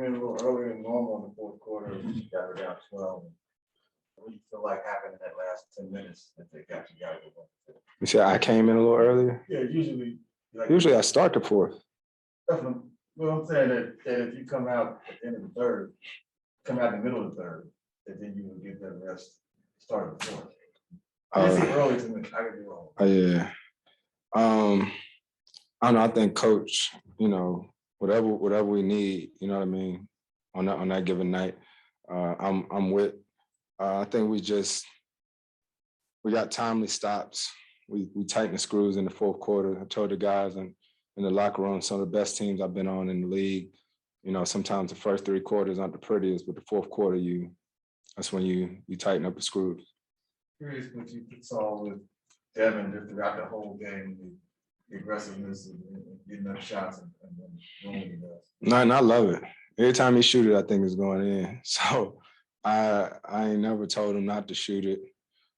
in a little earlier than normal in the fourth quarter. You got her down 12. What do you feel like happened in that last 10 minutes that they got you guys? You said I came in a little earlier? Yeah, usually. Usually I start the fourth. Well, I'm saying that if you come out at the end of the third, come out in the middle of the third, that then you will get that rest start of the fourth. It's early to me. I could be wrong. Yeah. I don't know. I think coach, whatever we need, you know what I mean, on that given night, I'm with. I think we got timely stops. We tightened the screws in the fourth quarter. I told the guys in the locker room, some of the best teams I've been on in the league. Sometimes the first three quarters aren't the prettiest, but the fourth quarter, that's when you tighten up the screws. Curious what you saw with Devin just throughout the whole game, the aggressiveness and getting up shots and doing that. No, and I love it. Every time he shoot it, I think it's going in. So I ain't never told him not to shoot it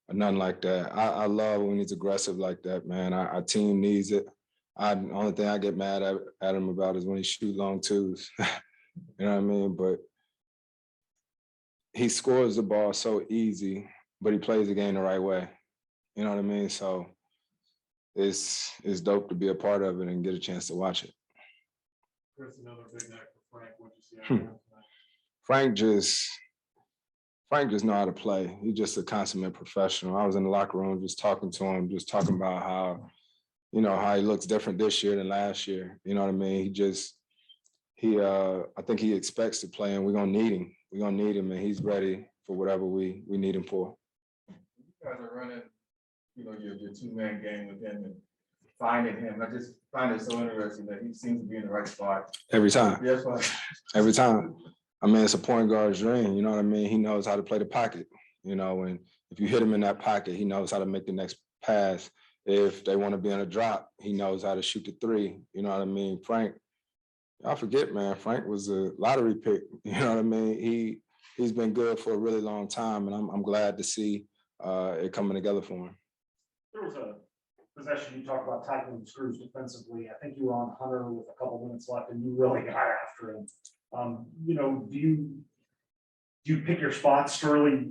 or nothing like that. I love when he's aggressive like that, man. Our team needs it. The only thing I get mad at him about is when he shoot long twos. You know what I mean? But he scores the ball so easy, but he plays the game the right way. You know what I mean? So it's dope to be a part of it and get a chance to watch it. Chris, another big night for Frank. What'd you see out of him tonight? Frank just know how to play. He's just a consummate professional. I was in the locker room just talking to him, just talking about how he looks different this year than last year. You know what I mean? I think he expects to play, and we're gonna need him. We're gonna need him, and he's ready for whatever we need him for. You guys are running, your two-man game with him and finding him. I just find it so interesting that he seems to be in the right spot. Every time. Yes, yeah, every time. I mean, it's a point guard's dream. You know what I mean? He knows how to play the pocket, and if you hit him in that pocket, he knows how to make the next pass. If they want to be in a drop, he knows how to shoot the three. You know what I mean? Frank, I forget, man, Frank was a lottery pick. You know what I mean? He's been good for a really long time, and I'm glad to see it coming together for him. There was a possession you talked about tightening the screws defensively. I think you were on Hunter with a couple minutes left, and you really got after him. Do you pick your spots to really,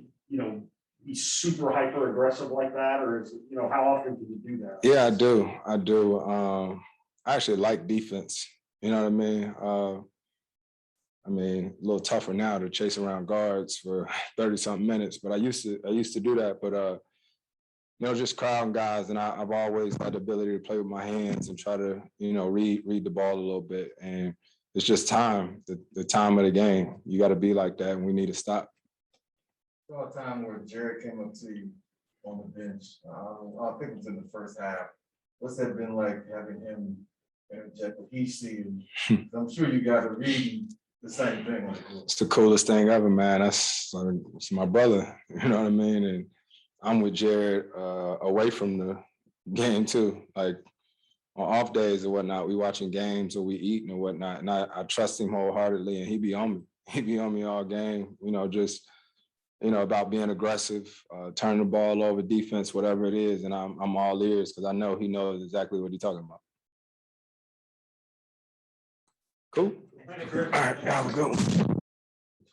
be super hyper aggressive like that, or is it, how often do you do that? Yeah, I do. I actually like defense. You know what I mean? A little tougher now to chase around guards for 30-something minutes, but I used to do that. But just crowding guys, and I've always had the ability to play with my hands and try to, read the ball a little bit. And it's just time, the time of the game. You got to be like that, and we need to stop. Saw a time where Jared came up to you on the bench. I think it was in the first half. What's that been like having him interject what he's seeing? I'm sure you guys are reading the same thing. It's the coolest thing ever, man. It's my brother. You know what I mean? And I'm with Jared away from the game too. Like on off days or whatnot, we watching games or we eating or whatnot. And I trust him wholeheartedly, and he be on me. He be on me all game. About being aggressive, turning the ball over, defense, whatever it is, and I'm all ears because I know he knows exactly what he's talking about. Cool. All right, have a good one.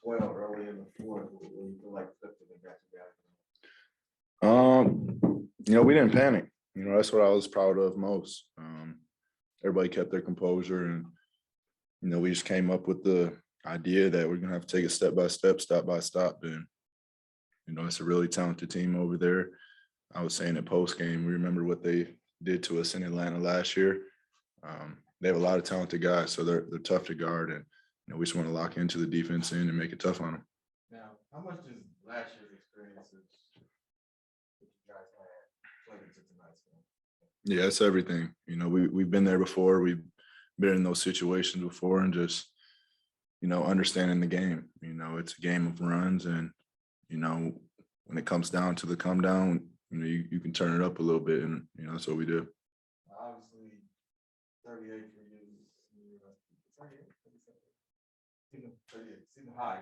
12 early in the fourth, where you feel like flipping and got you guys. We didn't panic. That's what I was proud of most. Everybody kept their composure, and we just came up with the idea that we're gonna have to take it step by step, stop by stop, and it's a really talented team over there. I was saying at post game, we remember what they did to us in Atlanta last year. They have a lot of talented guys, so they're tough to guard, and we just want to lock into the defense and make it tough on them. Now, how much does last year's experiences that you guys had played into tonight's game? Yeah, it's everything. We've been there before. We've been in those situations before, and just understanding the game. It's a game of runs, and when it comes down to the come down, you can turn it up a little bit, and that's what we do. Obviously, 38 for you. 38 seemed high,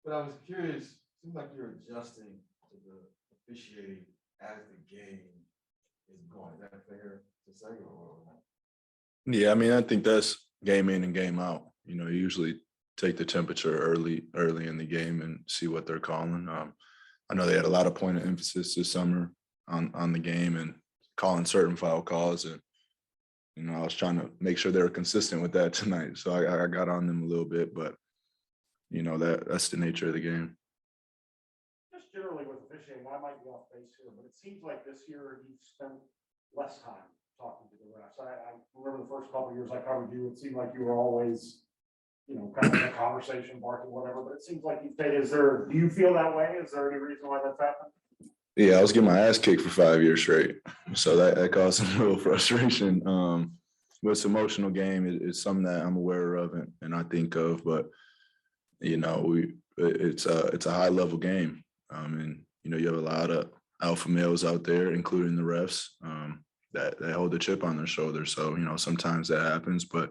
but I was curious. It seems like you're adjusting to the officiating as the game is going. Is that fair to say, or not? Yeah, I mean, I think that's game in and game out. Usually take the temperature early in the game and see what they're calling. I know they had a lot of point of emphasis this summer on the game and calling certain foul calls, and I was trying to make sure they were consistent with that tonight. So I got on them a little bit, but that's the nature of the game. Just generally with officiating, I might be off base here, but it seems like this year you've spent less time talking to the refs. I remember the first couple of years I covered you, it seemed like you were always, kind of in a conversation, barking, whatever, but it seems like you've stayed. Do you feel that way? Is there any reason why that's happened? Yeah, I was getting my ass kicked for 5 years straight. So that caused some real frustration. But it's an emotional game. It's something that I'm aware of and I think of, but it's a high level game. And you have a lot of alpha males out there, including the refs, that hold the chip on their shoulder. So, sometimes that happens, but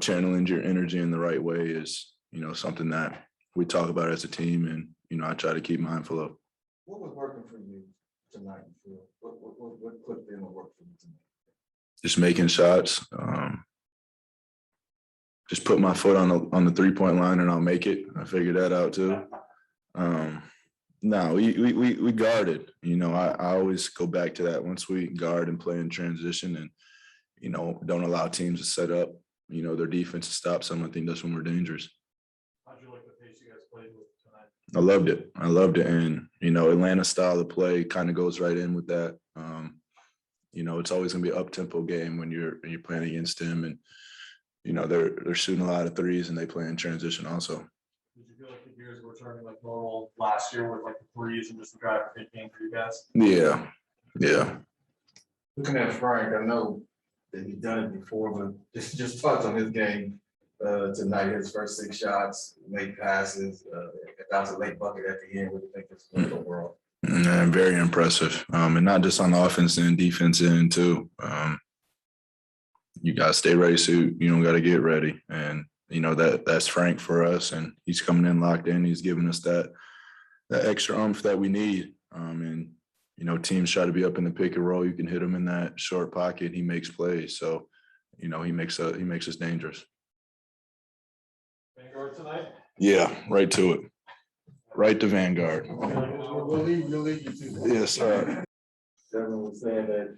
channeling your energy in the right way is, something that we talk about as a team, and I try to keep mindful of. What was working for you tonight? What clicked in or worked for you tonight? Just making shots. Just put my foot on the 3-point line and I'll make it. I figured that out too. No, we guarded. I always go back to that. Once we guard and play in transition, and don't allow teams to set up, their defense to stop some. I think that's when we're dangerous. How'd you like the pace you guys played with tonight? I loved it. And, Atlanta's style of play kind of goes right in with that. It's always going to be an up-tempo game when you're playing against them. And, they're shooting a lot of threes and they play in transition also. Did you feel like the gears were turning like normal last year with like the threes and just the drive big game for you guys? Yeah. Looking at Frank, I know that he's done it before, but just touch on his game tonight. His first 6 shots, late passes, that was a late bucket at the end. What do you think this is overall? And very impressive. And not just on the offense and defense end too. You got to stay ready, suit. You don't got to get ready. And, that's Frank for us. And he's coming in locked in. He's giving us that extra oomph that we need. And, teams try to be up in the pick and roll. You can hit him in that short pocket. He makes plays. So, he makes us dangerous. Vanguard tonight? Yeah, right to it. Right to Vanguard. We'll leave you to that. Yes, sir. Devin was saying that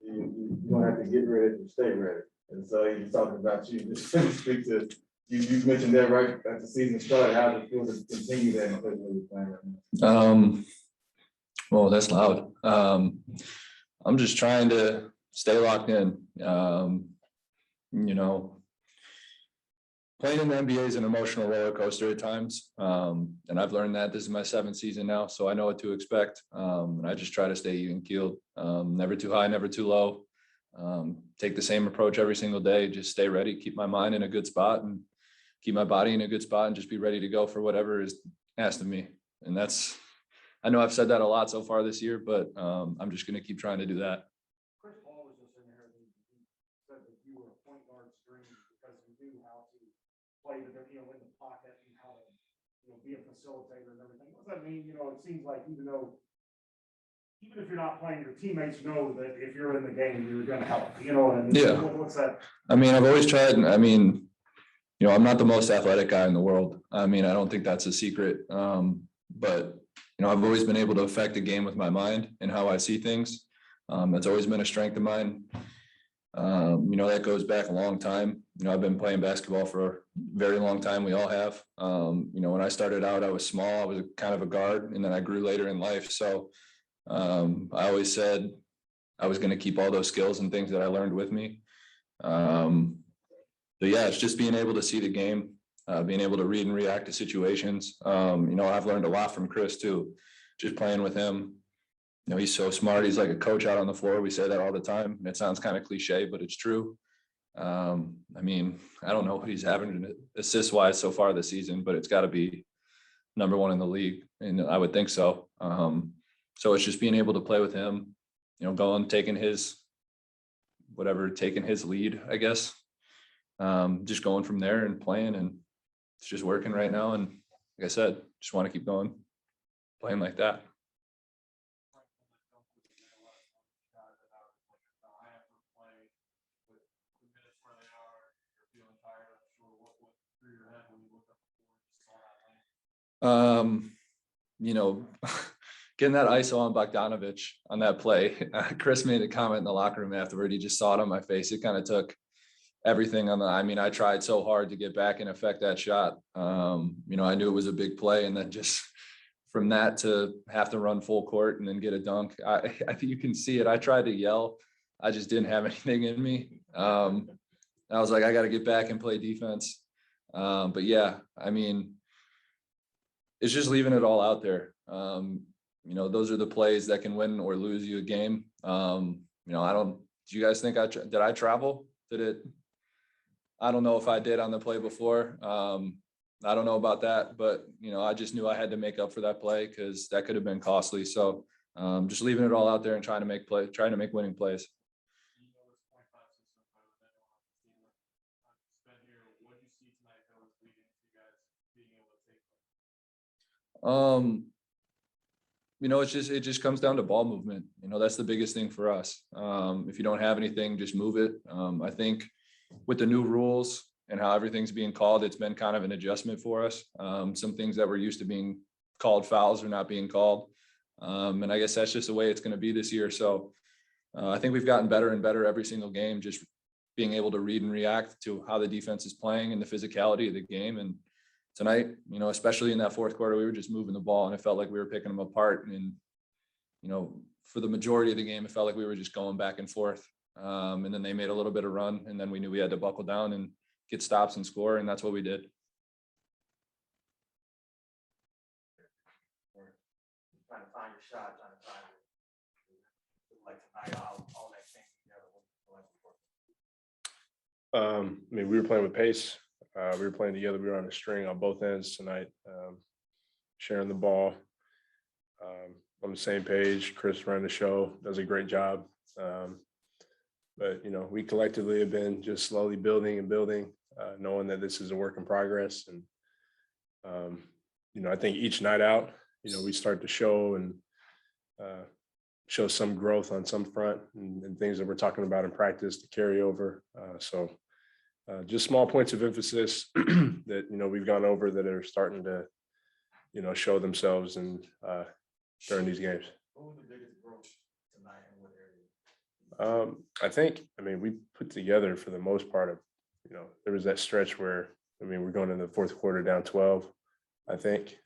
you don't have to get ready to stay ready. And so he's talking about you. Just speak to you mentioned that right at the season started. How does it feel to continue that and play what you're playing right now? Well, that's loud. I'm just trying to stay locked in. Playing in the NBA is an emotional roller coaster at times. And I've learned that this is my 7th season now, so I know what to expect. And I just try to stay even keeled, never too high, never too low. Take the same approach every single day, just stay ready, keep my mind in a good spot and keep my body in a good spot and just be ready to go for whatever is asked of me. And I know I've said that a lot so far this year, but I'm just going to keep trying to do that. Chris Paul was just in here and he said that you were a point guard's dream because you knew how to play in the pocket and how to be a facilitator and everything. What does that mean? It seems like even if you're not playing, your teammates know that if you're in the game, you're going to help. You know what I mean? Yeah. What's that? I mean, I've always tried. I'm not the most athletic guy in the world. I don't think that's a secret. But I've always been able to affect the game with my mind and how I see things. That's always been a strength of mine. That goes back a long time. I've been playing basketball for a very long time. We all have. When I started out, I was small. I was kind of a guard, and then I grew later in life. So I always said I was going to keep all those skills and things that I learned with me. But yeah, it's just being able to see the game, being able to read and react to situations. I've learned a lot from Chris too, just playing with him. He's so smart. He's like a coach out on the floor. We say that all the time. And it sounds kind of cliche, but it's true. I don't know what he's having assist wise so far this season, but it's got to be number 1 in the league. And I would think so. So it's just being able to play with him, going, taking his lead, I guess. Just going from there and playing, and it's just working right now. And like I said, just want to keep going, playing like that. You know, getting that ISO on Bogdanovich on that play. Chris made a comment in the locker room afterward. He just saw it on my face. It kind of took everything on the, I mean, I tried so hard to get back and affect that shot. You know, I knew it was a big play, and then just from that to have to run full court and then get a dunk. I think you can see it. I tried to yell. I just didn't have anything in me. I was like, I got to get back and play defense. But yeah, I mean, it's just leaving it all out there. You know, those are the plays that can win or lose you a game. You know, do you guys think did I travel? I don't know if I did on the play before. I don't know about that, but you know, I just knew I had to make up for that play because that could have been costly. So just leaving it all out there and trying to make winning plays. You know, it just comes down to ball movement. You know, that's the biggest thing for us. If you don't have anything, just move it. I think with the new rules and how everything's being called, it's been kind of an adjustment for us. Some things that were used to being called fouls are not being called. And I guess that's just the way it's going to be this year. So I think we've gotten better and better every single game, just being able to read and react to how the defense is playing and the physicality of the game. And tonight, you know, especially in that fourth quarter, we were just moving the ball and it felt like we were picking them apart. And, you know, for the majority of the game, it felt like we were just going back and forth. And then they made a little bit of run, and then we knew we had to buckle down and get stops and score. And that's what we did. Trying to find your shot, trying to find it. Like tonight, all that came together. I mean, we were playing with pace. We were playing together. We were on a string on both ends tonight, sharing the ball, on the same page. Chris ran the show, does a great job. But, you know, we collectively have been just slowly building and building, knowing that this is a work in progress. And, you know, I think each night out, you know, we start to show and show some growth on some front and things that we're talking about in practice to carry over. So just small points of emphasis that, you know, we've gone over that are starting to, you know, show themselves and during these games. What was the biggest growth tonight and what area? I mean, we put together for the most part of, you know, there was that stretch where, I mean, we're going in the fourth quarter down 12, I think.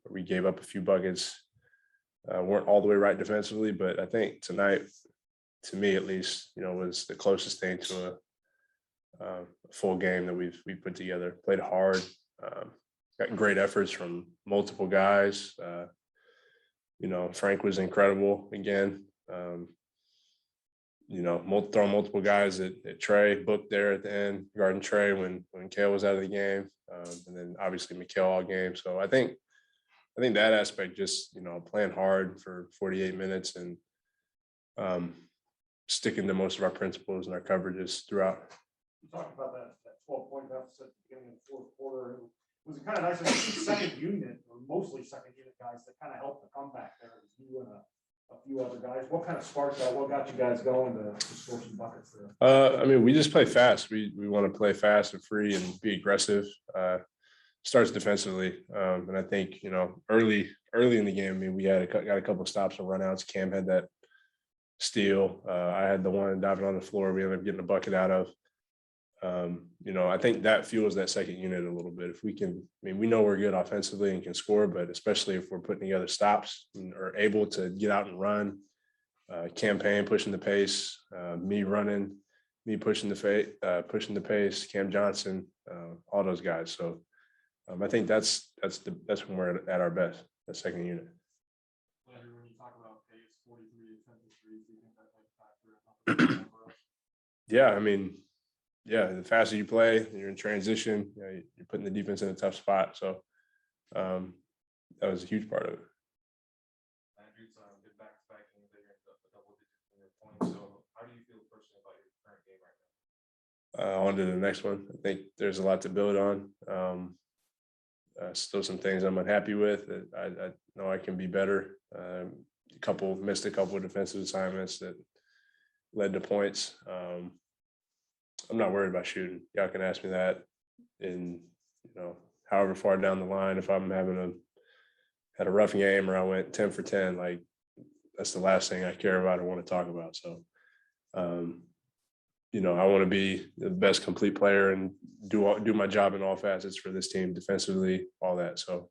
We gave up a few buckets, weren't all the way right defensively, but I think tonight, to me at least, you know, was the closest thing to a full game that we put together. Played hard, got great efforts from multiple guys. You know, Frank was incredible again. You know, throwing multiple guys at Trey, booked there at the end, guarding Trey when Kale was out of the game, and then obviously Mikal all game. So I think that aspect, just, you know, playing hard for 48 minutes and sticking to most of our principles and our coverages throughout. You talked about that 12-point deficit at the beginning of the fourth quarter. It was kind of nice. I think the second unit, or mostly second unit guys, that kind of helped the comeback there. It was you and a few other guys. What kind of sparked that? What got you guys going to score some buckets there? I mean, we just play fast. We want to play fast and free and be aggressive. Starts defensively, and I think, you know, early in the game, I mean, we got a couple of stops and runouts. Cam had that steal. I had the one diving on the floor. We ended up getting a bucket out of. You know, I think that fuels that second unit a little bit. If we can, I mean, we know we're good offensively and can score, but especially if we're putting together stops and are able to get out and run, campaign, pushing the pace, me running, me pushing the pace, Cam Johnson, all those guys. So I think that's when we're at our best, that second unit. Landry, when you talk about pace, 43 defensive threes, do you think that plays a factor? Yeah, I mean, yeah, the faster you play, you're in transition, you know, you're putting the defense in a tough spot. So that was a huge part of it. Landry's good back-to-back games that you're in the double digits in your points. So how do you feel personally about your current game right now? On to the next one. I think there's a lot to build on. Still some things I'm unhappy with that I know I can be better. Missed a couple of defensive assignments that led to points. I'm not worried about shooting. Y'all can ask me that in, you know, however far down the line. If I'm having had a rough game or I went 10 for 10, like that's the last thing I care about or want to talk about. So, you know, I want to be the best complete player and do my job in all facets for this team, defensively, all that. So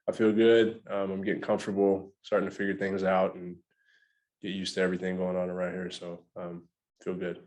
I feel good. I'm getting comfortable, starting to figure things out and get used to everything going on around here. So feel good.